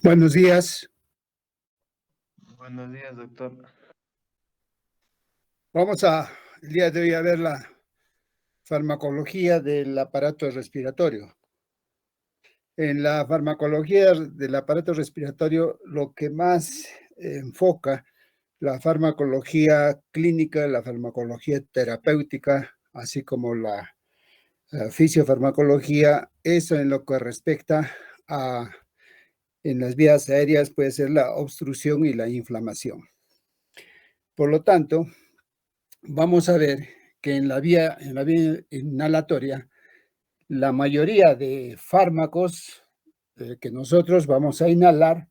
Buenos días. Buenos días, doctor. Vamos el día de hoy a ver la farmacología del aparato respiratorio. En la farmacología del aparato respiratorio, lo que más enfoca la farmacología clínica, la farmacología terapéutica, así como la fisiofarmacología, eso en lo que respecta a, en las vías aéreas puede ser la obstrucción y la inflamación. Por lo tanto, vamos a ver que en la vía inhalatoria, la mayoría de fármacos que nosotros vamos a inhalar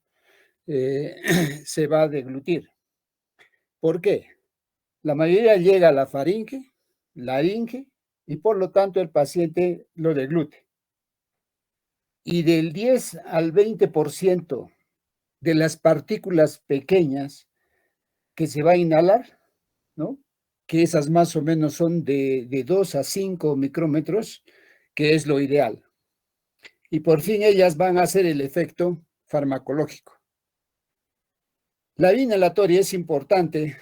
se va a deglutir. ¿Por qué? La mayoría llega a la faringe, laringe, y por lo tanto el paciente lo deglute. Y del 10 al 20% de las partículas pequeñas que se va a inhalar, ¿no? Que esas más o menos son de 2 a 5 micrómetros, que es lo ideal. Y por fin ellas van a hacer el efecto farmacológico. La vía inhalatoria es importante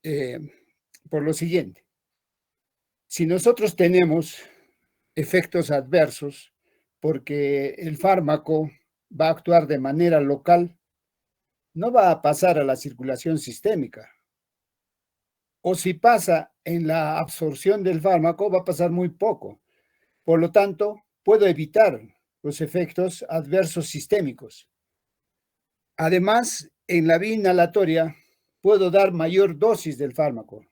eh, por lo siguiente. Si nosotros tenemos efectos adversos porque el fármaco va a actuar de manera local, no va a pasar a la circulación sistémica. O si pasa en la absorción del fármaco, va a pasar muy poco. Por lo tanto, puedo evitar los efectos adversos sistémicos. Además, en la vía inhalatoria puedo dar mayor dosis del fármaco.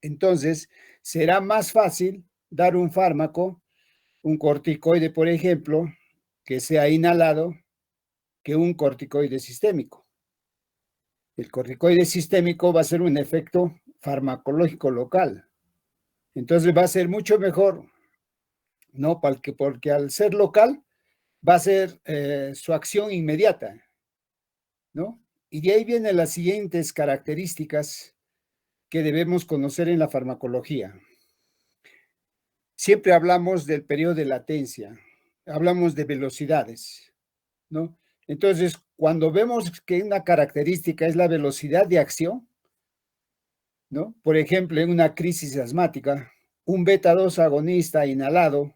Entonces, será más fácil dar un fármaco, un corticoide, por ejemplo, que sea inhalado que un corticoide sistémico. El corticoide sistémico va a ser un efecto farmacológico local. Entonces, va a ser mucho mejor, ¿no? Porque al ser local, va a ser su acción inmediata, ¿no? Y de ahí vienen las siguientes características que debemos conocer en la farmacología. Siempre hablamos del periodo de latencia, hablamos de velocidades, ¿no? Entonces, cuando vemos que una característica es la velocidad de acción, ¿no? Por ejemplo, en una crisis asmática, un beta-2 agonista inhalado,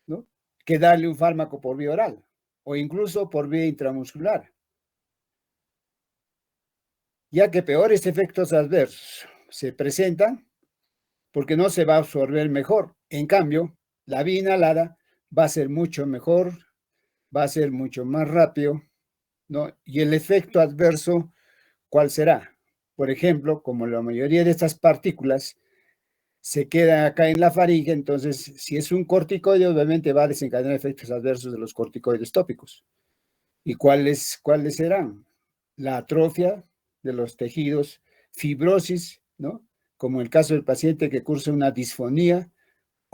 ¿no? Que darle un fármaco por vía oral o incluso por vía intramuscular, ya que peores efectos adversos se presentan porque no se va a absorber mejor. En cambio, la vía inhalada va a ser mucho mejor, va a ser mucho más rápido, ¿no? Y el efecto adverso, ¿cuál será? Por ejemplo, como la mayoría de estas partículas se quedan acá en la faringe, entonces, si es un corticoide, obviamente va a desencadenar efectos adversos de los corticoides tópicos. ¿Y cuáles serán? La atrofia de los tejidos, fibrosis, ¿no? Como el caso del paciente que cursa una disfonía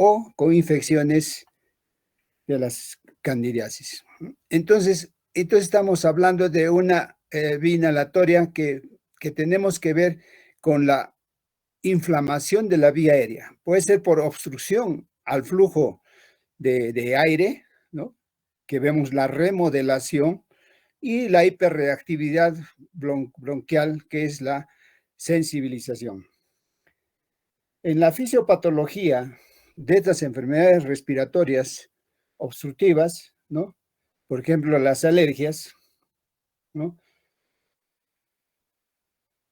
o con infecciones de las candidiasis. Entonces estamos hablando de una vía inhalatoria que tenemos que ver con la inflamación de la vía aérea. Puede ser por obstrucción al flujo de aire, ¿no? Que vemos la remodelación y la hiperreactividad bronquial, que es la sensibilización. En la fisiopatología de estas enfermedades respiratorias obstructivas, ¿no? Por ejemplo, las alergias, ¿no?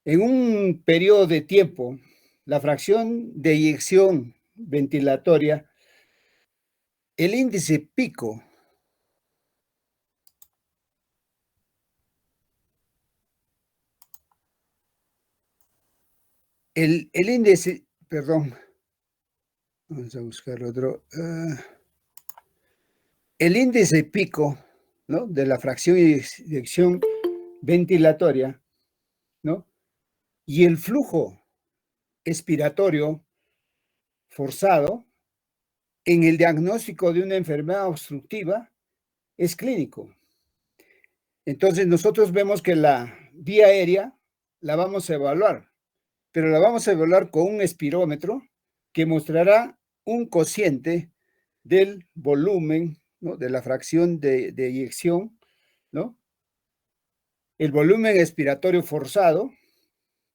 En un periodo de tiempo, la fracción de eyección ventilatoria, el índice pico, el índice, perdón, vamos a buscar otro, el índice pico, ¿no? De la fracción de eyección ventilatoria, ¿no? Y el flujo expiratorio forzado en el diagnóstico de una enfermedad obstructiva es clínico. Entonces nosotros vemos que la vía aérea la vamos a evaluar, pero la vamos a evaluar con un espirómetro que mostrará un cociente del volumen, ¿no? De la fracción de eyección, ¿no? el volumen expiratorio forzado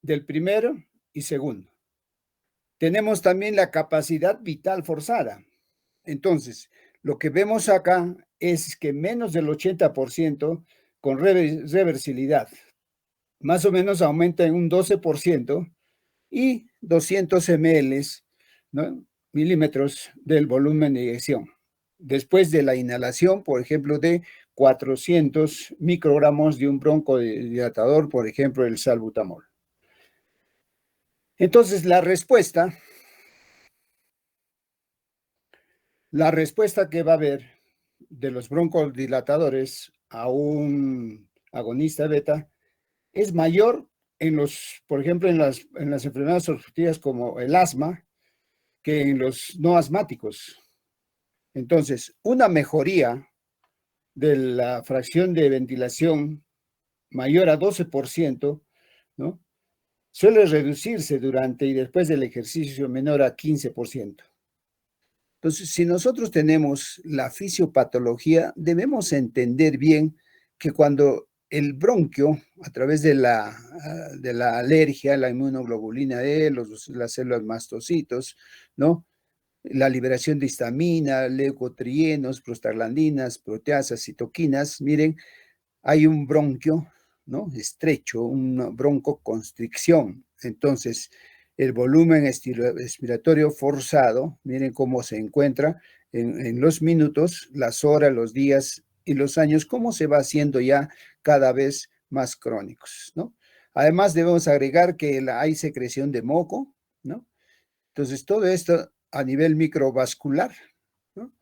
del primero y segundo. Tenemos también la capacidad vital forzada. Entonces, lo que vemos acá es que menos del 80% con reversibilidad, más o menos aumenta en un 12% y 200 ml, ¿no? milímetros del volumen de eyección. Después de la inhalación, por ejemplo, de 400 microgramos de un broncodilatador, por ejemplo, el salbutamol. Entonces, la respuesta que va a haber de los broncodilatadores a un agonista beta es mayor en los, por ejemplo, en las enfermedades obstructivas como el asma, que en los no asmáticos. Entonces, una mejoría de la fracción de ventilación mayor a 12%, ¿no? Suele reducirse durante y después del ejercicio menor a 15%. Entonces, si nosotros tenemos la fisiopatología, debemos entender bien que cuando el bronquio, a través de la alergia, la inmunoglobulina E, las células mastocitos, ¿no? La liberación de histamina, leucotrienos, prostaglandinas, proteasas, citoquinas, miren, hay un bronquio, ¿no? Estrecho, una broncoconstricción. Entonces, el volumen expiratorio forzado, miren cómo se encuentra en los minutos, las horas, los días y los años, cómo se va haciendo ya cada vez más crónicos, ¿no? Además, debemos agregar que hay secreción de moco, ¿no? Entonces, todo esto a nivel microvascular, ¿no?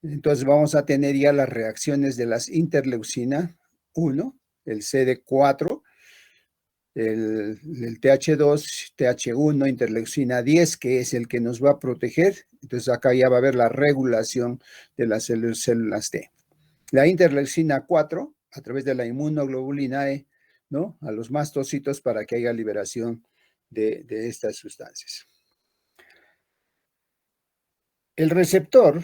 Entonces, vamos a tener ya las reacciones de las interleucina 1, el CD4, el TH2, TH1, interleucina 10, que es el que nos va a proteger. Entonces, acá ya va a haber la regulación de las células T. La interleucina 4, a través de la inmunoglobulina E, ¿no? A los mastocitos para que haya liberación de estas sustancias. El receptor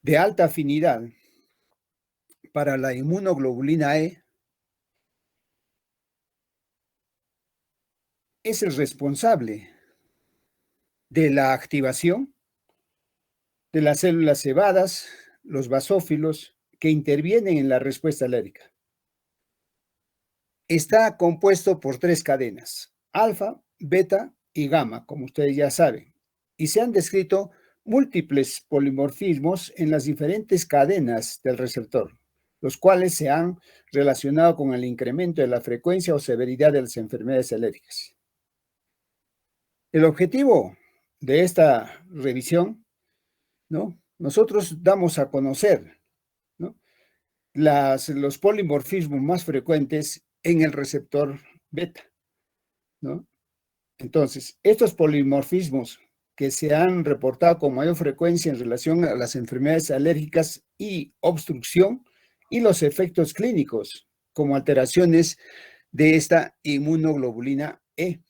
de alta afinidad para la inmunoglobulina E es el responsable de la activación de las células cebadas, los basófilos, que intervienen en la respuesta alérgica. Está compuesto por 3 cadenas, alfa, beta y gamma, como ustedes ya saben, y se han descrito múltiples polimorfismos en las diferentes cadenas del receptor, los cuales se han relacionado con el incremento de la frecuencia o severidad de las enfermedades alérgicas. El objetivo de esta revisión, ¿no? Nosotros damos a conocer, ¿no? los polimorfismos más frecuentes en el receptor beta, ¿no? Entonces, estos polimorfismos que se han reportado con mayor frecuencia en relación a las enfermedades alérgicas y obstrucción y los efectos clínicos, como alteraciones de esta inmunoglobulina E,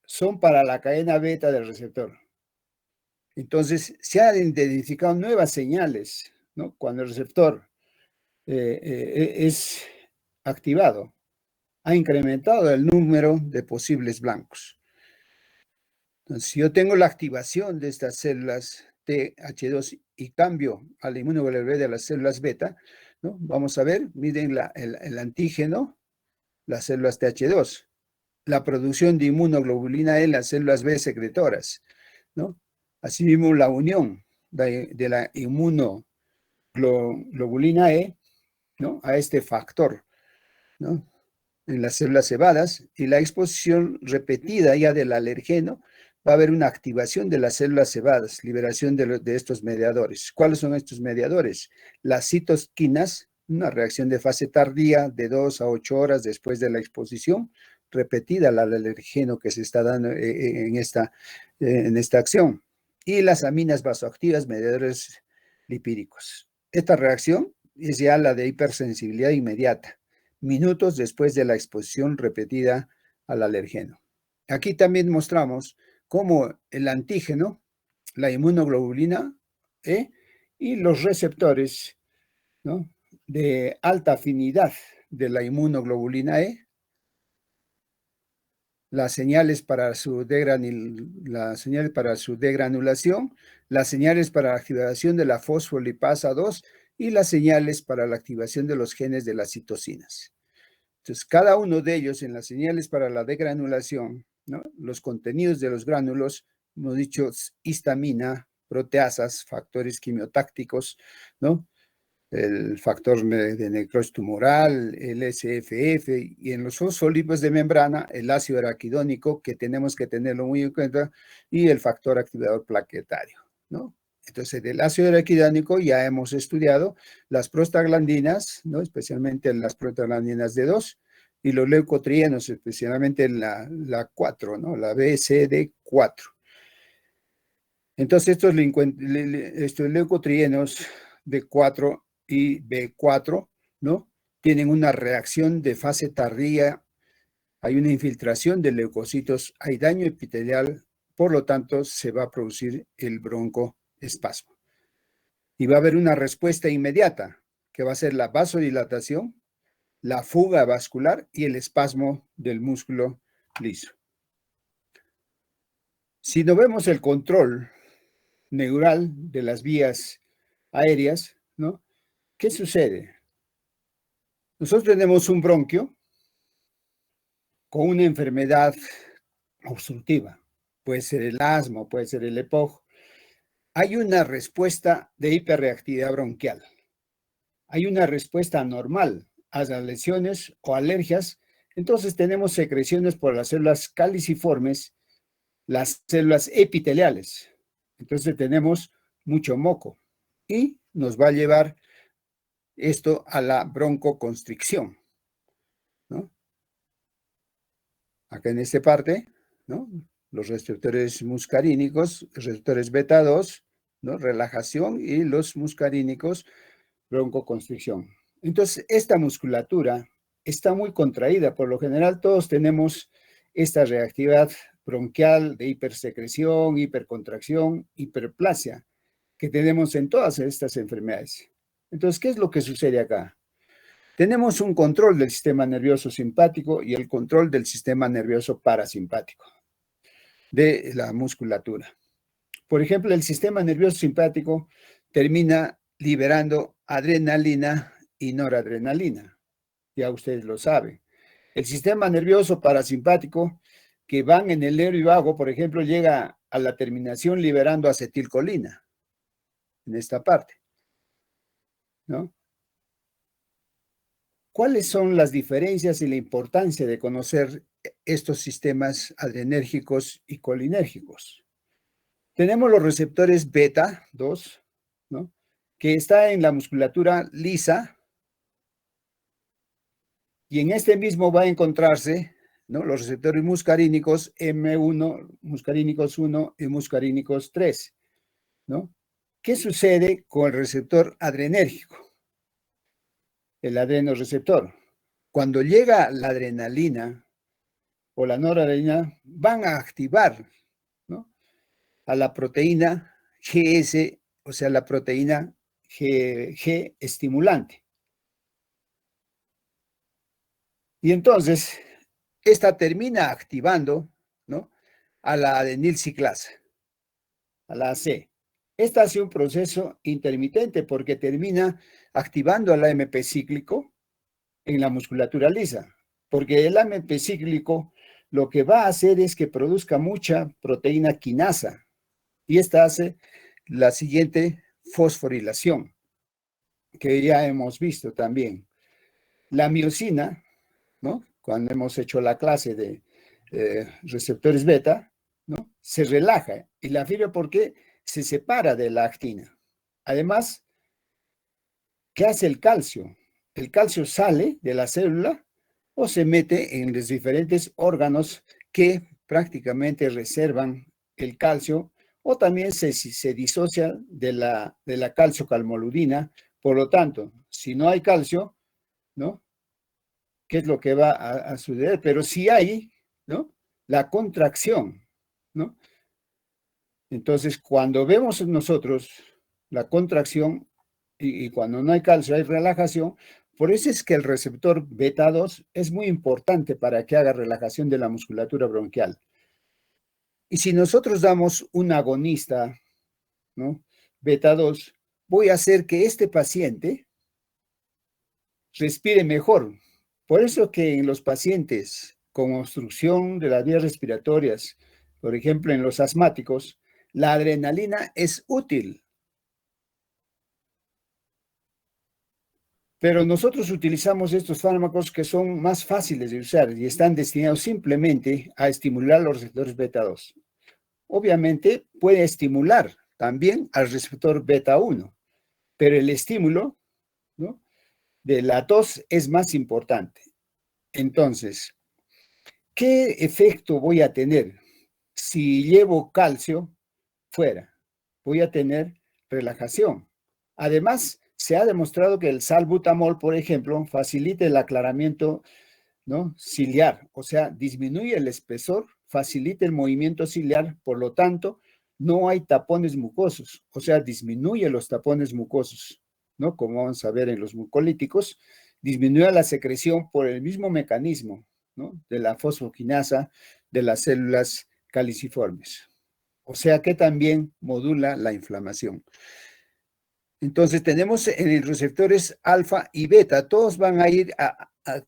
son para la cadena beta del receptor. Entonces, se han identificado nuevas señales, ¿no? Cuando el receptor es activado, ha incrementado el número de posibles blancos. Entonces, si yo tengo la activación de estas células TH2 y cambio a la inmunoglobulina de las células beta, ¿no? Vamos a ver, miren el antígeno, las células TH2, la producción de inmunoglobulina en las células B secretoras, ¿no? Asimismo, la unión de la inmunoglobulina E, ¿no? A este factor, ¿no? En las células cebadas, y la exposición repetida ya del alergeno, va a haber una activación de las células cebadas, liberación de estos mediadores. ¿Cuáles son estos mediadores? Las citoquinas, una reacción de fase tardía de 2 a 8 horas después de la exposición repetida al alergeno que se está dando en esta acción. Y las aminas vasoactivas, mediadores lipídicos. Esta reacción es ya la de hipersensibilidad inmediata, minutos después de la exposición repetida al alergeno. Aquí también mostramos cómo el antígeno, la inmunoglobulina E y los receptores, ¿no? de alta afinidad de la inmunoglobulina E, las señales para su degranulación, las señales para la activación de la fosfolipasa 2 y las señales para la activación de los genes de las citocinas. Entonces, cada uno de ellos en las señales para la degranulación, ¿no? Los contenidos de los gránulos, hemos dicho histamina, proteasas, factores quimiotácticos, ¿no? El factor de necrosis tumoral, el SFF, y en los fosfolípidos de membrana, el ácido araquidónico, que tenemos que tenerlo muy en cuenta, y el factor activador plaquetario, ¿no? Entonces, del ácido araquidónico ya hemos estudiado las prostaglandinas, ¿no? Especialmente las prostaglandinas D2, y los leucotrienos, especialmente la 4, ¿no? La BCD4. Entonces, estos leucotrienos D4 y B4, ¿no? Tienen una reacción de fase tardía, hay una infiltración de leucocitos, hay daño epitelial, por lo tanto, se va a producir el broncoespasmo. Y va a haber una respuesta inmediata, que va a ser la vasodilatación, la fuga vascular y el espasmo del músculo liso. Si no vemos el control neural de las vías aéreas, ¿no? ¿Qué sucede? Nosotros tenemos un bronquio con una enfermedad obstructiva. Puede ser el asma, puede ser el EPOG. Hay una respuesta de hiperreactividad bronquial. Hay una respuesta anormal a las lesiones o alergias. Entonces tenemos secreciones por las células caliciformes, las células epiteliales. Entonces tenemos mucho moco y nos va a llevar esto a la broncoconstricción, ¿no? Acá en esta parte, ¿no? Los receptores muscarínicos, receptores beta 2, ¿no? Relajación, y los muscarínicos, broncoconstricción. Entonces, esta musculatura está muy contraída. Por lo general, todos tenemos esta reactividad bronquial de hipersecreción, hipercontracción, hiperplasia, que tenemos en todas estas enfermedades. Entonces, ¿qué es lo que sucede acá? Tenemos un control del sistema nervioso simpático y el control del sistema nervioso parasimpático de la musculatura. Por ejemplo, el sistema nervioso simpático termina liberando adrenalina y noradrenalina. Ya ustedes lo saben. El sistema nervioso parasimpático, que van en el nervio vago, por ejemplo, llega a la terminación liberando acetilcolina en esta parte, ¿no? ¿Cuáles son las diferencias y la importancia de conocer estos sistemas adrenérgicos y colinérgicos? Tenemos los receptores beta 2, ¿no? Que está en la musculatura lisa, y en este mismo va a encontrarse, ¿no? Los receptores muscarínicos M1, muscarínicos 1 y muscarínicos 3, ¿no? ¿Qué sucede con el receptor adrenérgico? El adrenoreceptor. Cuando llega la adrenalina o la noradrenalina, van a activar, ¿no? A la proteína GS, o sea, la proteína G estimulante. Y entonces, esta termina activando, ¿no? A la adenilciclasa, a la AC. Esta hace un proceso intermitente porque termina activando al AMP cíclico en la musculatura lisa, porque el AMP cíclico lo que va a hacer es que produzca mucha proteína quinasa, y esta hace la siguiente fosforilación, que ya hemos visto también. La miosina, ¿no? Cuando hemos hecho la clase de receptores beta, ¿no? Se relaja, y la fibra, porque se separa de la actina. Además, ¿qué hace el calcio? El calcio sale de la célula o se mete en los diferentes órganos que prácticamente reservan el calcio, o también se disocia de la calciocalmoludina. Por lo tanto, si no hay calcio, ¿no? ¿Qué es lo que va a suceder? Pero si hay, ¿no? La contracción, ¿no? Entonces, cuando vemos nosotros la contracción y cuando no hay calcio, hay relajación, Por eso es que el receptor beta 2 es muy importante para que haga relajación de la musculatura bronquial. Y si nosotros damos un agonista, ¿no? Beta 2, voy a hacer que este paciente respire mejor. Por eso que en los pacientes con obstrucción de las vías respiratorias, por ejemplo, en los asmáticos, la adrenalina es útil. Pero nosotros utilizamos estos fármacos que son más fáciles de usar y están destinados simplemente a estimular los receptores beta 2. Obviamente puede estimular también al receptor beta 1, pero el estímulo, ¿no?, de la tos es más importante. Entonces, ¿qué efecto voy a tener si llevo calcio fuera? Voy a tener relajación. Además, se ha demostrado que el salbutamol, por ejemplo, facilita el aclaramiento, ¿no?, ciliar, o sea, disminuye el espesor, facilita el movimiento ciliar, por lo tanto, no hay tapones mucosos, o sea, disminuye los tapones mucosos, ¿no? Como vamos a ver en los mucolíticos, disminuye la secreción por el mismo mecanismo, ¿no?, de la fosfoquinasa de las células caliciformes. O sea que también modula la inflamación. Entonces tenemos en los receptores alfa y beta, todos van a ir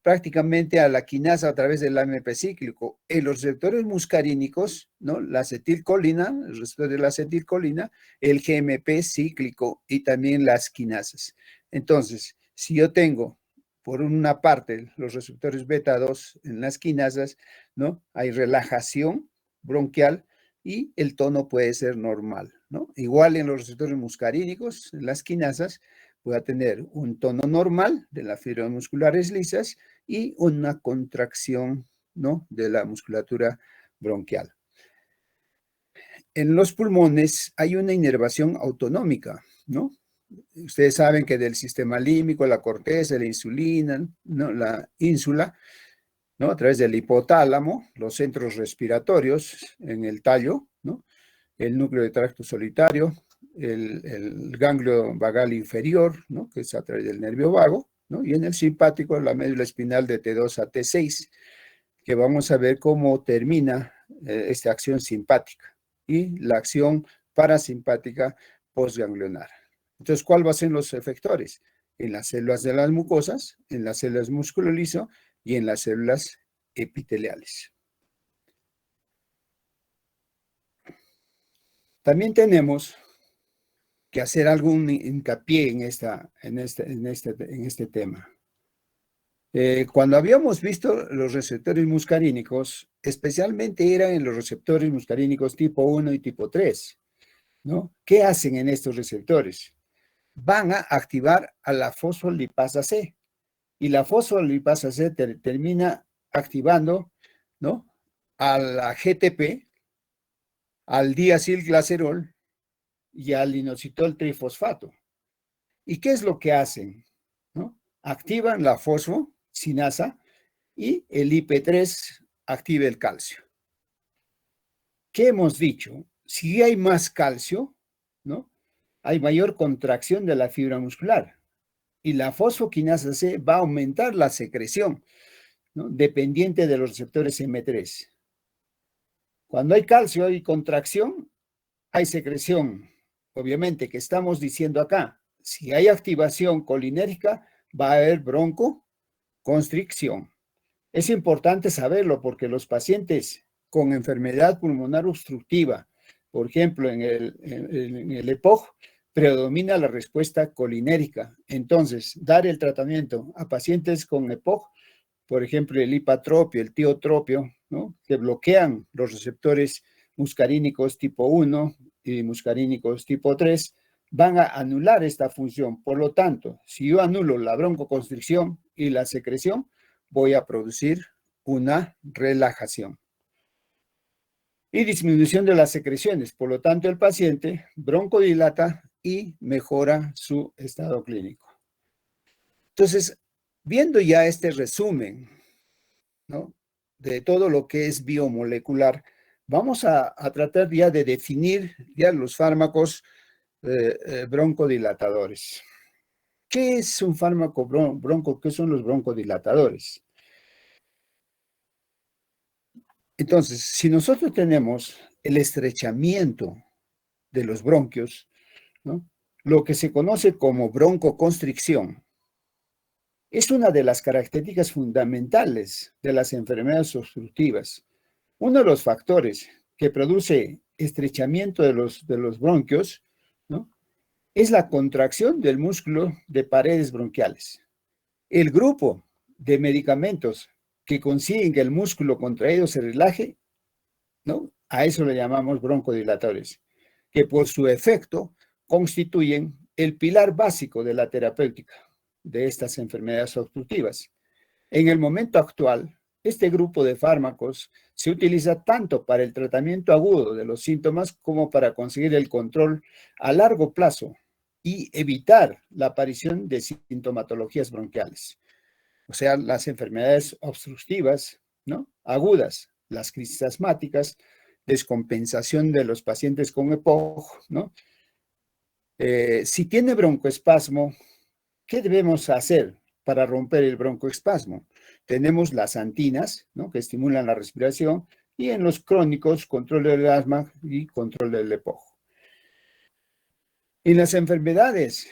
prácticamente a la quinasa a través del AMP cíclico. En los receptores muscarínicos, ¿no?, la acetilcolina, el receptor de la acetilcolina, el GMP cíclico y también las quinasas. Entonces, si yo tengo por una parte los receptores beta 2 en las quinasas, ¿no?, hay relajación bronquial y el tono puede ser normal, ¿no? Igual en los receptores muscarínicos, en las quinasas, voy a tener un tono normal de las fibras musculares lisas y una contracción, ¿no?, de la musculatura bronquial. En los pulmones hay una inervación autonómica, ¿no? Ustedes saben que del sistema límbico, la corteza, la insulina, ¿no?, la ínsula, ¿no?, a través del hipotálamo, los centros respiratorios en el tallo, ¿no?, el núcleo de tracto solitario, el ganglio vagal inferior, ¿no?, que es a través del nervio vago, ¿no?, y en el simpático, la médula espinal de T2 a T6, que vamos a ver cómo termina esta acción simpática y la acción parasimpática postganglionar. Entonces, ¿cuáles van a ser los efectores? En las células de las mucosas, en las células músculo liso y en las células epiteliales. También tenemos que hacer algún hincapié en este tema. Cuando habíamos visto los receptores muscarínicos, especialmente eran en los receptores muscarínicos tipo 1 y tipo 3, ¿no? ¿Qué hacen en estos receptores? Van a activar a la fosfolipasa C, y la fosfolipasa C termina activando, ¿no?, a la GTP, al diacilglicerol y al inositol trifosfato. ¿Y qué es lo que hacen?, ¿no? Activan la fosfocinasa y el IP3 activa el calcio. ¿Qué hemos dicho? Si hay más calcio, ¿no?, hay mayor contracción de la fibra muscular y la fosfoquinasa C va a aumentar la secreción, ¿no?, dependiente de los receptores M3. Cuando hay calcio, hay contracción, hay secreción. Obviamente, ¿qué estamos diciendo acá? Si hay activación colinérgica, va a haber broncoconstricción. Es importante saberlo porque los pacientes con enfermedad pulmonar obstructiva, por ejemplo, en el EPOG, predomina la respuesta colinérica. Entonces, dar el tratamiento a pacientes con EPOG, por ejemplo, el hipatropio, el tiotropio, ¿no?, que bloquean los receptores muscarínicos tipo 1 y muscarínicos tipo 3, van a anular esta función. Por lo tanto, si yo anulo la broncoconstricción y la secreción, voy a producir una relajación y disminución de las secreciones. Por lo tanto, el paciente broncodilata y mejora su estado clínico. Entonces, viendo ya este resumen, ¿no?, de todo lo que es biomolecular, vamos a tratar ya de definir ya los fármacos broncodilatadores. ¿Qué es un fármaco bronco? ¿Qué son los broncodilatadores? Entonces, si nosotros tenemos el estrechamiento de los bronquios, ¿no? Lo que se conoce como broncoconstricción, es una de las características fundamentales de las enfermedades obstructivas. Uno de los factores que produce estrechamiento de los bronquios, ¿no? Es la contracción del músculo de paredes bronquiales. El grupo de medicamentos que consiguen que el músculo contraído se relaje, ¿no? A eso le llamamos broncodilatadores, que por su efecto constituyen el pilar básico de la terapéutica de estas enfermedades obstructivas. En el momento actual, este grupo de fármacos se utiliza tanto para el tratamiento agudo de los síntomas como para conseguir el control a largo plazo y evitar la aparición de sintomatologías bronquiales. O sea, las enfermedades obstructivas, ¿no? Agudas, las crisis asmáticas, descompensación de los pacientes con EPOC, ¿no? Si tiene broncoespasmo, ¿qué debemos hacer para romper el broncoespasmo? Tenemos las antinas, ¿no? Que estimulan la respiración, y en los crónicos, control del asma y control del EPOC. En las enfermedades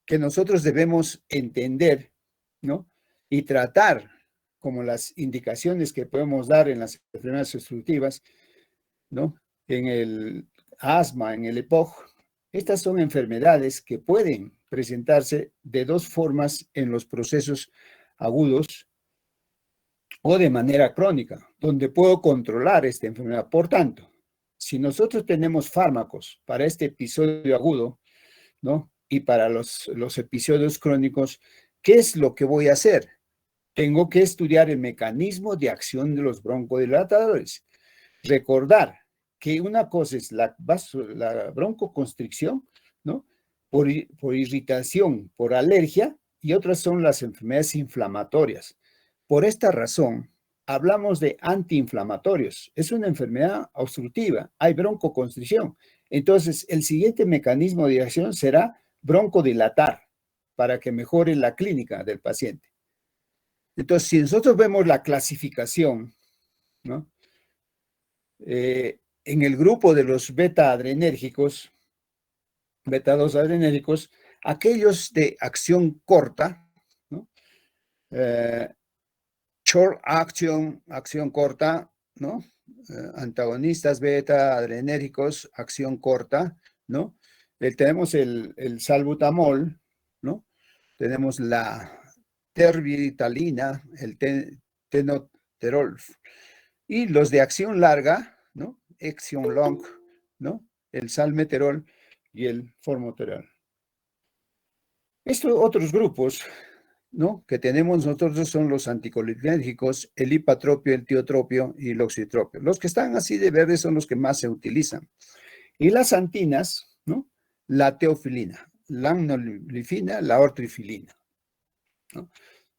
que nosotros debemos entender, ¿no? Y tratar como las indicaciones que podemos dar en las enfermedades obstructivas, ¿no? En el asma, en el EPOC, estas son enfermedades que pueden presentarse de dos formas en los procesos agudos o de manera crónica, donde puedo controlar esta enfermedad. Por tanto, si nosotros tenemos fármacos para este episodio agudo, ¿no? Y para los episodios crónicos, ¿qué es lo que voy a hacer? Tengo que estudiar el mecanismo de acción de los broncodilatadores. Recordar que una cosa es la broncoconstricción, ¿no? Por irritación, por alergia, y otras son las enfermedades inflamatorias. Por esta razón, hablamos de antiinflamatorios. Es una enfermedad obstructiva, hay broncoconstricción. Entonces, el siguiente mecanismo de acción será broncodilatar para que mejore la clínica del paciente. Entonces, si nosotros vemos la clasificación, ¿no? En el grupo de los beta-adrenérgicos, beta-2 adrenérgicos, aquellos de acción corta, ¿no? Short action, acción corta, ¿no? Antagonistas beta-adrenérgicos, acción corta, ¿no? Tenemos el salbutamol, ¿no? Tenemos la terbitalina, el tenoterol, y los de acción larga, ¿no? Action long, ¿no? El salmeterol y el formoterol. Estos otros grupos, ¿no? Que tenemos nosotros son los anticolinérgicos, el hipatropio, el tiotropio y el oxitropio. Los que están así de verde son los que más se utilizan. Y las antinas, ¿no? La teofilina, la amnolifina, la ortrifilina, ¿no?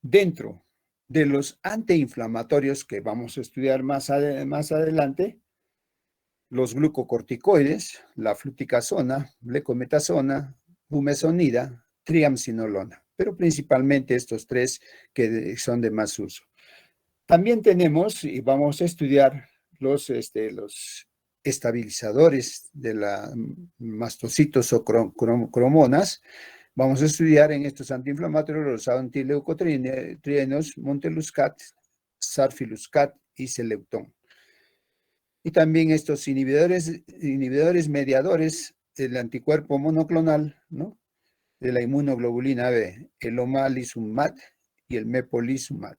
Dentro de los antiinflamatorios que vamos a estudiar más adelante, los glucocorticoides, la fluticasona, blecometasona, bumesonida, triamcinolona, pero principalmente estos tres que son de más uso. También tenemos, y vamos a estudiar los estabilizadores de la mastocitos o cromonas. Vamos a estudiar en estos antiinflamatorios los antileucotrienos, monteluscat, sarfiluscat y seleuctón. Y también estos inhibidores mediadores del anticuerpo monoclonal, ¿no? De la inmunoglobulina B, el omalizumab y el mepolizumab.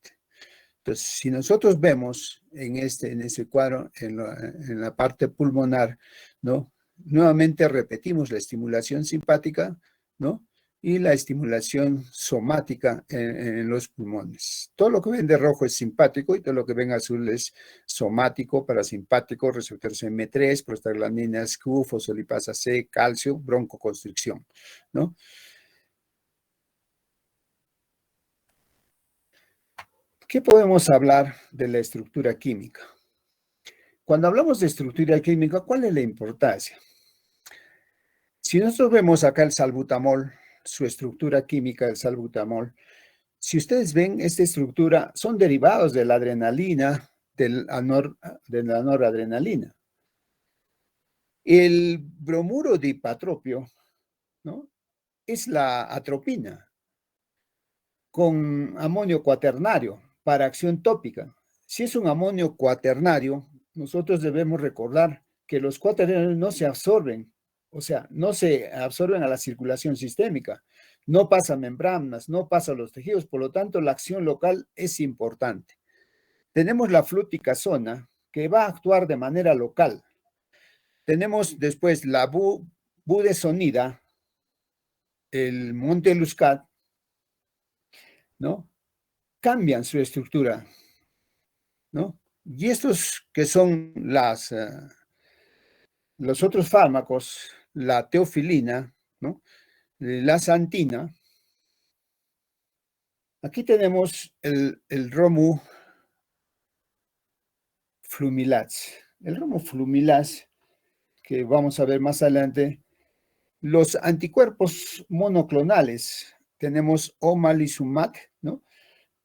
Entonces, si nosotros vemos en ese cuadro, en la parte pulmonar, ¿no? Nuevamente repetimos la estimulación simpática, ¿no? Y la estimulación somática en los pulmones. Todo lo que ven de rojo es simpático y todo lo que ven azul es somático, parasimpático, receptores M3, prostaglandinas Q, fosfolipasa C, calcio, broncoconstricción, ¿no? ¿Qué podemos hablar de la estructura química? Cuando hablamos de estructura química, ¿cuál es la importancia? Si nosotros vemos acá el salbutamol, su estructura química del salbutamol. Si ustedes ven esta estructura, son derivados de la adrenalina, de la noradrenalina. El bromuro dipatropio, ¿no?, es la atropina con amonio cuaternario para acción tópica. Si es un amonio cuaternario, nosotros debemos recordar que los cuaternarios no se absorben, o sea, no se absorben a la circulación sistémica, no pasa membranas, no pasa a los tejidos, por lo tanto la acción local es importante. Tenemos la fluticasona que va a actuar de manera local. Tenemos después la budesonida, el monteluzcat, ¿no? Cambian su estructura, ¿no? Y estos que son los otros fármacos, la teofilina, ¿no?, la santina. Aquí tenemos el romuflumilax. El romuflumilax, que vamos a ver más adelante, los anticuerpos monoclonales. Tenemos omalizumab, ¿no?,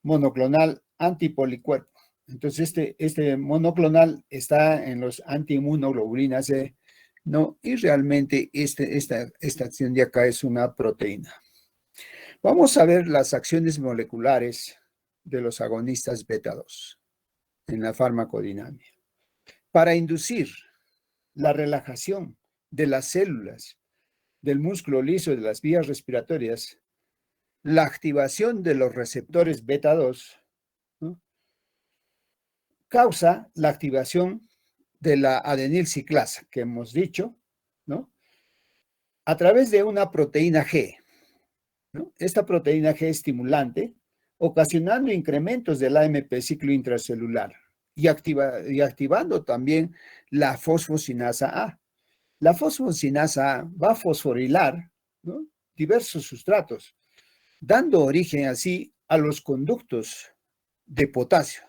monoclonal antipolicuerpo. Entonces, este monoclonal está en los antiinmunoglobulinas C, ¿no? Y realmente esta acción de acá es una proteína. Vamos a ver las acciones moleculares de los agonistas beta-2 en la farmacodinámica. Para inducir la relajación de las células del músculo liso de las vías respiratorias, la activación de los receptores beta-2, ¿no?, causa la activación de la adenilciclasa, que hemos dicho, ¿no?, a través de una proteína G, ¿no? Esta proteína G estimulante, ocasionando incrementos del AMP ciclo intracelular y activando también la fosfocinasa A. La fosfocinasa A va a fosforilar, ¿no?, diversos sustratos, dando origen así a los conductos de potasio.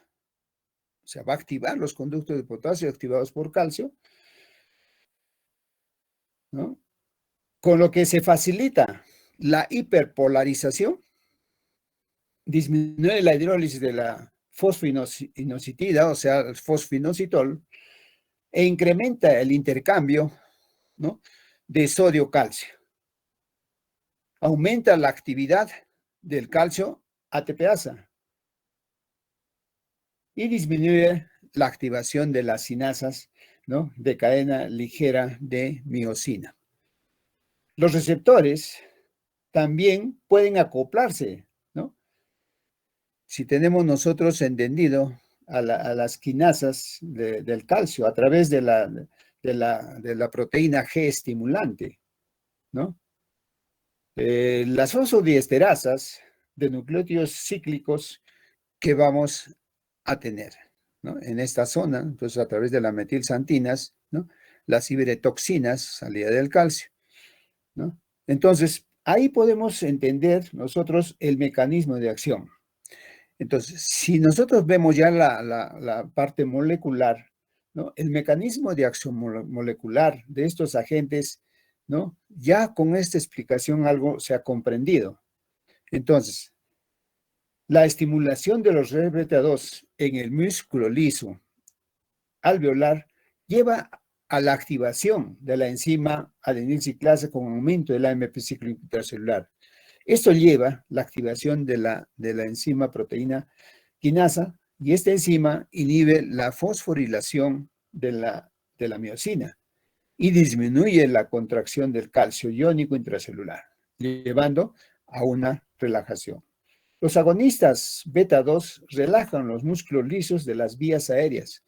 O sea, va a activar los conductos de potasio activados por calcio, ¿no?, con lo que se facilita la hiperpolarización, disminuye la hidrólisis de la fosfoinositida, o sea, el fosfoinositol, e incrementa el intercambio, ¿no?, de sodio-calcio. Aumenta la actividad del calcio ATPasa y disminuye la activación de las sinasas, ¿no?, de cadena ligera de miosina. Los receptores también pueden acoplarse, ¿no? Si tenemos nosotros entendido a las quinasas del calcio a través de la proteína G estimulante, ¿no? Las fosfodiesterasas de nucleótidos cíclicos que vamos a tener, ¿no?, en esta zona, entonces a través de las metilsantinas, ¿no?, las cibretoxinas, salida del calcio, ¿no? Entonces, ahí podemos entender nosotros el mecanismo de acción. Entonces, si nosotros vemos ya la parte molecular, ¿no?, el mecanismo de acción molecular de estos agentes, ¿no?, ya con esta explicación algo se ha comprendido. Entonces, la estimulación de los receptores beta-2 en el músculo liso alveolar lleva a la activación de la enzima adenilciclasa con aumento del AMP ciclo intracelular. Esto lleva la activación de la enzima proteína quinasa y esta enzima inhibe la fosforilación de la miosina y disminuye la contracción del calcio iónico intracelular, llevando a una relajación. Los agonistas beta-2 relajan los músculos lisos de las vías aéreas,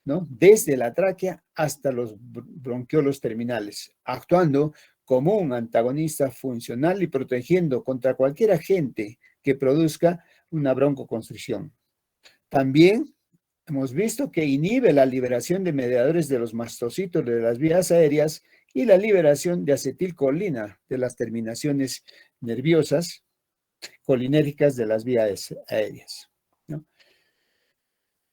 ¿no?, desde la tráquea hasta los bronquiolos terminales, actuando como un antagonista funcional y protegiendo contra cualquier agente que produzca una broncoconstricción. También hemos visto que inhibe la liberación de mediadores de los mastocitos de las vías aéreas y la liberación de acetilcolina de las terminaciones nerviosas colinérgicas de las vías aéreas, ¿no?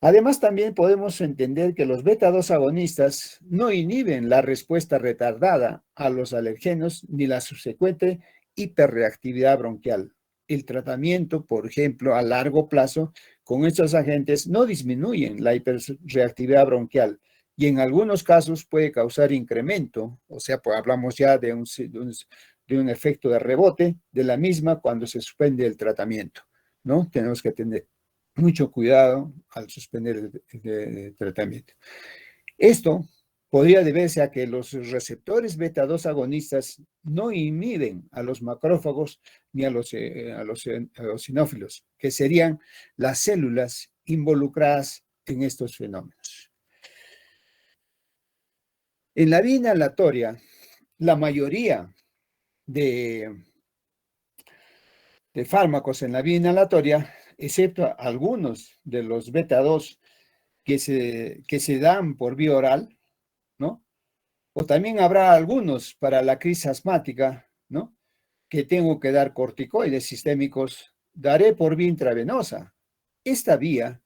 Además, también podemos entender que los beta-2 agonistas no inhiben la respuesta retardada a los alergenos ni la subsecuente hiperreactividad bronquial. El tratamiento, por ejemplo, a largo plazo, con estos agentes no disminuyen la hiperreactividad bronquial y en algunos casos puede causar incremento, o sea, pues hablamos ya de un efecto de rebote de la misma cuando se suspende el tratamiento, ¿no? Tenemos que tener mucho cuidado al suspender el tratamiento. Esto podría deberse a que los receptores beta 2 agonistas no inhiben a los macrófagos ni a los eosinófilos, que serían las células involucradas en estos fenómenos. En la vía inhalatoria, la mayoría de fármacos en la vía inhalatoria, excepto algunos de los beta 2 que se dan por vía oral, ¿no? O también habrá algunos para la crisis asmática, ¿no? Que tengo que dar corticoides sistémicos, daré por vía intravenosa. Esta vía,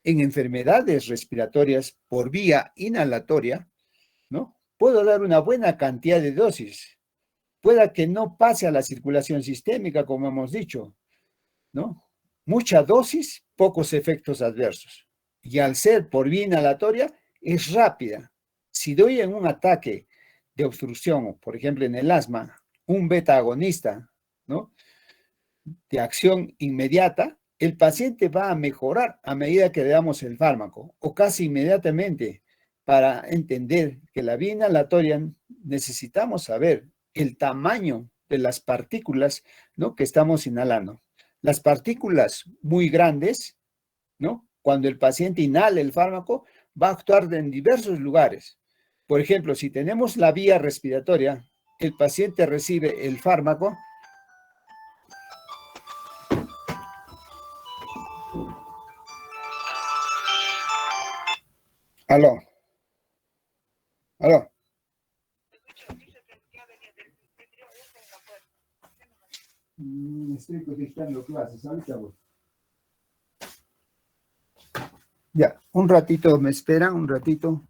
en enfermedades respiratorias por vía inhalatoria, ¿no? Puedo dar una buena cantidad de dosis. Pueda que no pase a la circulación sistémica, como hemos dicho, ¿no? Mucha dosis, pocos efectos adversos. Y al ser por vía inhalatoria, es rápida. Si doy en un ataque de obstrucción, por ejemplo en el asma, un beta agonista, ¿no? De acción inmediata, el paciente va a mejorar a medida que le damos el fármaco, o casi inmediatamente, para entender que la vía inhalatoria necesitamos saber el tamaño de las partículas, ¿no? Que estamos inhalando. Las partículas muy grandes, ¿no? Cuando el paciente inhala el fármaco, va a actuar en diversos lugares. Por ejemplo, si tenemos la vía respiratoria, el paciente recibe el fármaco. Aló, aló. Estoy conectando clases, ahorita voy. Ya, un ratito, me esperan, un ratito.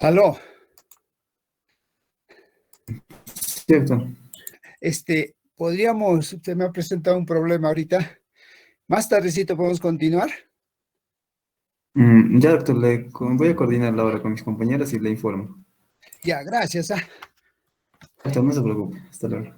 Aló, Cierto. usted me ha presentado un problema ahorita. Más tardecito podemos continuar. Ya, doctor, voy a coordinar la hora con mis compañeras y le informo. Ya, gracias. Doctor, no se preocupe. Hasta luego.